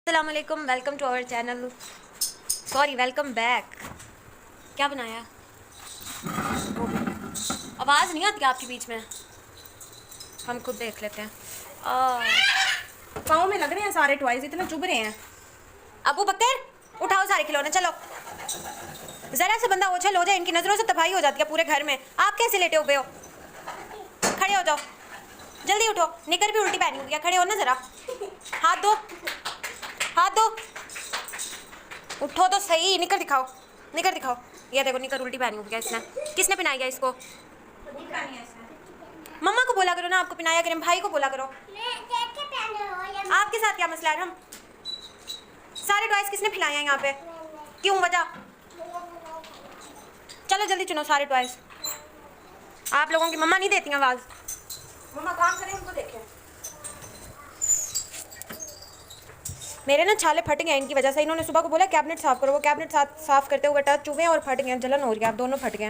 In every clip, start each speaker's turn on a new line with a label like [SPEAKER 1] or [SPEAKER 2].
[SPEAKER 1] अस्सलाम वालेकुम, welcome to our channel. Sorry, welcome back. क्या बनाया? आवाज़ नहीं आती आपके बीच में, हम खुद देख लेते हैं।
[SPEAKER 2] पाँव में लग रहे हैं सारे टॉयज, इतने चुभ रहे हैं।
[SPEAKER 1] अबू बकर, उठाओ सारे खिलौने, चलो। ज़रा सा बंदा ओछल हो जाए, इनकी नज़रों से तबाही हो जाती है पूरे घर में। आप कैसे लेटे हुए हो? खड़े हो जाओ, जल्दी उठो। निकर भी उल्टी पहनी हुई है, खड़े हो ना ज़रा। हाथ दो, हाथ दो। उठो तो सही, निकर दिखाओ, निकर दिखाओ। ये देखो, निकर उल्टी पहनी हुई है इसने। किसने पहनाई है इसको? मम्मा को बोला करो ना, आपको पहनाया करें। भाई को बोला करो। आपके साथ क्या मसला है? हम सारे टॉयज किसने खिलाए हैं यहाँ पे? क्यों, वजह? चलो जल्दी चुनो सारे टॉयज। आप लोगों की मम्मा नहीं देती आवाज़।
[SPEAKER 2] मम्मा काम करें, उनको देखें।
[SPEAKER 1] मेरे ना छाले फट गए इनकी वजह से। इन्होंने सुबह को बोला कैबिनेट साफ करो, वो कैबिनेट साफ करते हुए टच चुभे और फट गए, जलन हो रही है। आप दोनों फट गए।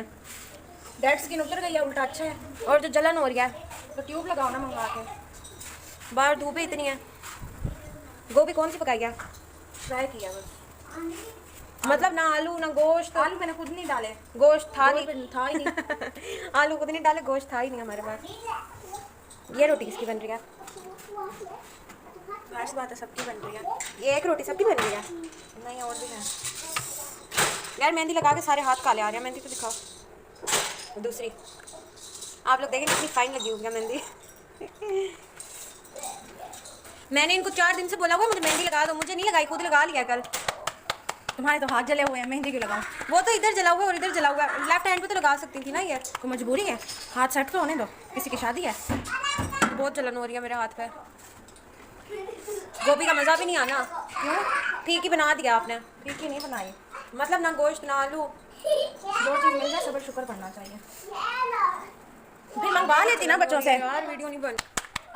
[SPEAKER 2] डेड स्किन उतर गई है, उल्टा अच्छा है।
[SPEAKER 1] और जो जलन हो रही है,
[SPEAKER 2] तो ट्यूब लगाओ ना मंगवा के।
[SPEAKER 1] बाहर धूप ही इतनी है। गोभी कौन सी पकाई है?
[SPEAKER 2] ट्राई किया बस।
[SPEAKER 1] मतलब ना आलू ना गोश्त।
[SPEAKER 2] आलू मैंने खुद नहीं डाले,
[SPEAKER 1] गोश्त था
[SPEAKER 2] गोश्त
[SPEAKER 1] नहीं।
[SPEAKER 2] था ही नहीं।
[SPEAKER 1] आलू खुद नहीं डाले, गोश्त था ही नहीं हमारे पास। ये रोटी किसकी बन रही है?
[SPEAKER 2] ऐसी बात है, सबकी बन रही है।
[SPEAKER 1] ये एक रोटी सबकी बन रही है?
[SPEAKER 2] नहीं, और भी है
[SPEAKER 1] यार मेहंदी लगा के सारे हाथ काले आ रहे हैं। मेहंदी तो दिखाओ दूसरी। आप लोग देखें कितनी फाइन लगी हुई है मेहंदी। मैंने इनको 4 दिन से बोला हुआ मुझे मेहंदी लगा दो, मुझे नहीं लगाई, खुद लगा लिया कल।
[SPEAKER 2] तुम्हारे तो हाथ जले हुए हैं, मेहंदी क्यों लगाऊं?
[SPEAKER 1] वो तो इधर जला हुआ और इधर जला हुआ। लेफ्ट हैंड पे तो लगा सकती थी ना ये।
[SPEAKER 2] कोई मजबूरी है? हाथ सेट तो होने दो, किसी की शादी है।
[SPEAKER 1] बहुत जलन हो रही है मेरे हाथ पे। गोभी का मज़ा भी नहीं आना।
[SPEAKER 2] क्यों?
[SPEAKER 1] ठीक ही बना दिया आपने।
[SPEAKER 2] ठीक ही नहीं बनाई।
[SPEAKER 1] मतलब ना गोश्त ना आलू।
[SPEAKER 2] जो चीज़ मिल जाए सबर शुक्र करना चाहिए। फिर मंगवा लेती ना बच्चों से।
[SPEAKER 1] यार वीडियो नहीं बन।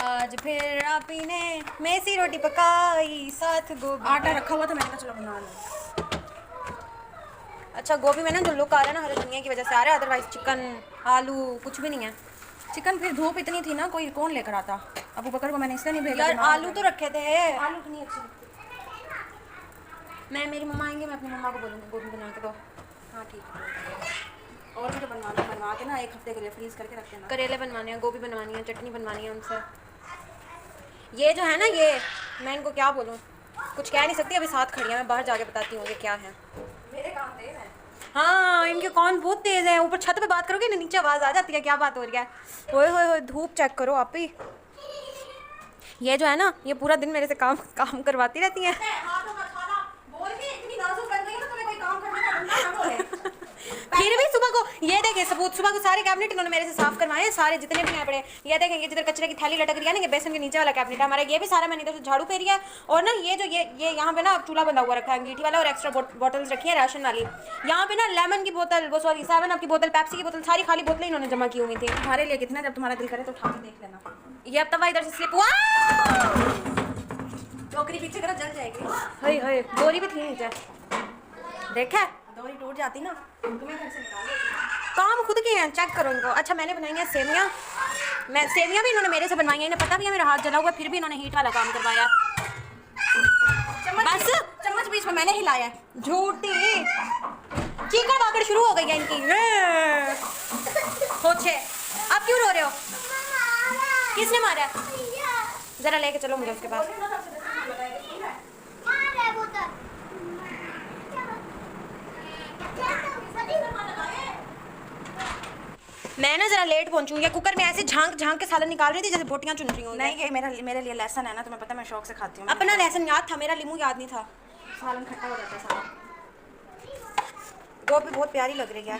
[SPEAKER 1] आज फिर आप ही ने मेसी रोटी पकाई, साथ गोभी।
[SPEAKER 2] आटा रखा हुआ था, मैंने कहा चलो बना लो।
[SPEAKER 1] अच्छा, गोभी में ना जो लुक आ रहा है ना, हरी धनिया की वजह से आ रहा है, अदरवाइज चिकन आलू कुछ भी नहीं है।
[SPEAKER 2] चिकन फिर धूप इतनी थी ना, कोई कौन लेकर आता। अबू बकर को मैंने इसलिए नहीं भेजा।
[SPEAKER 1] यार आलू तो रखे थे।
[SPEAKER 2] आलू तो नहीं अच्छी लगती।
[SPEAKER 1] मेरी मम्मा आएंगे, मैं अपनी मम्मा को बोलूँगी गोभी बना के दो।
[SPEAKER 2] हाँ ठीक है। और भी तो बनवा के ना 1 हफ्ते के लिए फ्रीज करके रख देना।
[SPEAKER 1] करेले बनवाने हैं, गोभी बनवानी है, चटनी बनवानी है उनसे। ये जो है ना, ये मैं इनको क्या बोलूँ, कुछ कह नहीं सकती। अभी साथ खड़ी है, मैं बाहर जाके बताती हूँ ये क्या है।
[SPEAKER 2] मेरे काम तेज है।
[SPEAKER 1] हाँ, इनके कौन बहुत तेज़ है। ऊपर छत पे बात करोगे ना, नीचे आवाज़ आ जाती है क्या बात हो रही है। ओए होए होए, धूप चेक करो आप ही। ये जो है ना, ये पूरा दिन मेरे से काम करवाती रहती हैं। फिर भी सुबह को ये देखें सबूत, सुबह को सारे कैबिनेट इन्होंने मेरे से साफ करवाए हैं, सारे जितने भी हैं पड़े। ये देखें, ये जिधर कचरे की थैली लटक रही है ना, ये बेसन के नीचे वाला कैबिनेट है हमारा, ये भी सारा मैंने इधर से झाड़ू फेरी है। और ना ये जो ये यहाँ पे ना चूल्हा बंधा हुआ रखा है अंगीठी वाला, और एक्स्ट्रा बॉटल्स रखी है राशन वाली। यहाँ पे ना लेमन की बोतल, वो सॉरी 7 अप की बोतल, पेप्सी की बोतल, सारी खाली बोतलें इन्होंने जमा की हुई थी।
[SPEAKER 2] तुम्हारे लिए कितना, जब तुम्हारा दिल करे तो उठा के देख लेना।
[SPEAKER 1] ये अब तवा इधर से स्लिप हुआ।
[SPEAKER 2] टोकरी पीछे करो, जल जाएगी।
[SPEAKER 1] हाय हाय, डोरी भी थी नीचे, देखा
[SPEAKER 2] डोरी टूट जाती ना, तुम्हें घर से निकालो।
[SPEAKER 1] काम खुद के हैं, चेक करो इनको। अच्छा, मैंने बनाई हैं सेवियाँ। सेवियाँ भी इन्होंने मेरे से बनवाई हैं। इन्हें पता भी है मेरा हाथ जला हुआ, फिर भी इन्होंने हीट वाला काम करवाया। बस
[SPEAKER 2] चम्मच बीच में मैंने हिलाया है।
[SPEAKER 1] झूठी चीकड़ वाकड़ शुरू हो गई है इनकी। होछे, आप क्यों रो रहे हो? किसने मारा है? जरा लेके चलो मुझे उसके पास। मैं ना जरा लेट पहुंचूंगी। कुकर में ऐसे झांक झांक के सालन निकाल रही थी जैसे बोटियां चुन रही हूँ।
[SPEAKER 2] नहीं, ये मेरे लिए लेसन है ना, तुम्हें पता है मैं शौक से खाती हूँ।
[SPEAKER 1] अपना लेसन याद था, मेरा लीमू याद नहीं था।
[SPEAKER 2] सालन खट्टा हो जाता है सारा।
[SPEAKER 1] गोभी बहुत प्यारी लग रही है,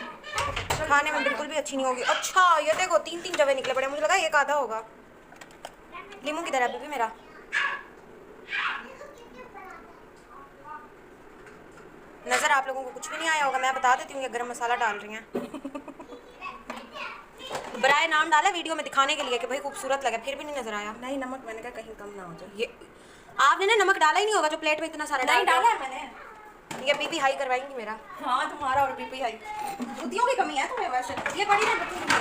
[SPEAKER 1] खाने में बिल्कुल भी अच्छी नहीं होगी। अच्छा ये देखो 3 जवे निकले पड़े, मुझे लगा एक आधा होगा। लीमू किधर है बीबी मेरा? नज़र आप लोगों को कुछ भी नहीं आया होगा, मैं बता देती हूँ। ये गरम मसाला डाल रही हैं। बराए नाम डाला वीडियो में दिखाने के लिए कि भाई खूबसूरत लगे, फिर भी नहीं नजर आया।
[SPEAKER 2] नहीं, नमक मैंने कहा कहीं कम ना हो जाए।
[SPEAKER 1] ये आपने ना नमक डाला ही नहीं होगा जो प्लेट में इतना सारा
[SPEAKER 2] नहीं
[SPEAKER 1] डाल
[SPEAKER 2] डाला है मैंने।
[SPEAKER 1] ये बीपी हाई करवाएंगी मेरा।
[SPEAKER 2] हाँ, तुम्हारा और बीपी हाई। बुद्धियों की कमी है तुम्हें वैसे। ये बड़ी ना बच्चों की है।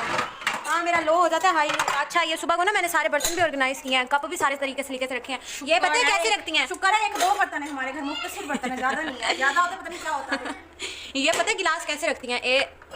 [SPEAKER 1] हाँ मेरा लो हो जाता है हाई। अच्छा ये सुबह को ना मैंने सारे बर्तन भी ऑर्गेनाइज किए हैं, कप भी सारे तरीके से रखे हैं। ये पता है कैसी रखती हैं?
[SPEAKER 2] शुक्र है 1-2 बर्तन है हमारे घर, मुख्तसर बर्तन है, ज़्यादा नहीं है। ज़्यादा होता पता नहीं क्या होता है।
[SPEAKER 1] ये पता है गिलास कैसे रखती हैं?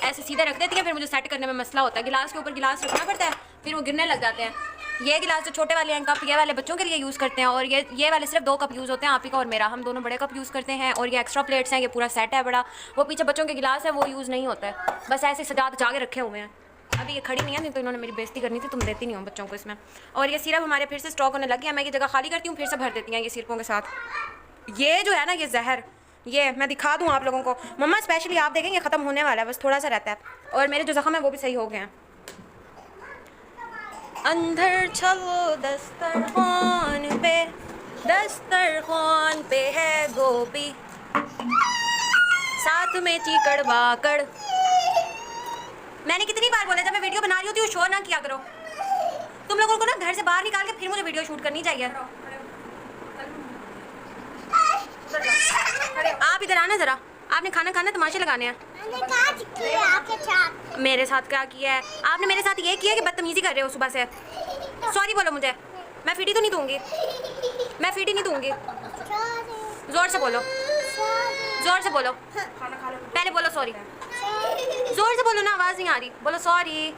[SPEAKER 1] ऐसे सीधे रख देती हैं, फिर मुझे सेट करने में मसला होता है। गिलास के ऊपर गिलास रखना पड़ता है, फिर वो गिरने लग जाते हैं। ये गिलास जो छोटे वाले हैं कप, ये वाले बच्चों के लिए यूज़ करते हैं, और ये वाले सिर्फ 2 कप यूज़ होते हैं, आप ही का और मेरा। हम दोनों बड़े कप यूज़ करते हैं, और ये एक्स्ट्रा प्लेट्स हैं, ये पूरा सेट है बड़ा। वो पीछे बच्चों के गिलास है, वो यूज़ नहीं होता है, बस ऐसे सजा के रखे हुए हैं। अभी ये खड़ी नहीं है, नहीं तो इन्होंने मेरी बेइज्जती करनी थी, तुम देती नहीं हो बच्चों को इसमें। और ये सिरप हमारे फिर से स्टॉक होने लग गया, मैं ये जगह खाली करती हूँ, फिर से भर देती हैं ये सिरपों के साथ। ये जो है ना, ये जहर, ये मैं दिखा दूँ आप लोगों को। मम्मा स्पेशली आप देखेंगे ख़त्म होने वाला है, बस थोड़ा सा रहता है, और मेरे जो ज़ख्म है वो भी सही हो गए हैं। अंदर चलो दस्तरखान पे है गोभी, साथ में चीकड़ बाकड़। मैंने कितनी बार बोला जब मैं वीडियो बना रही होती हूँ शोर ना किया करो। तुम लोगों को ना घर से बाहर निकाल के फिर मुझे वीडियो शूट करनी चाहिए। आप इधर आना ज़रा, आपने खाना खाना तमाशे लगाने हैं। मेरे साथ क्या किया है आपने? मेरे साथ ये किया कि बदतमीजी कर रहे हो सुबह से। सॉरी बोलो मुझे, मैं फीटी तो नहीं दूंगी, मैं फीटी नहीं दूंगी। जोर से बोलो, जोर से बोलो, पहले बोलो सॉरी। जोर से बोलो ना, आवाज़ नहीं आ रही, बोलो सॉरी।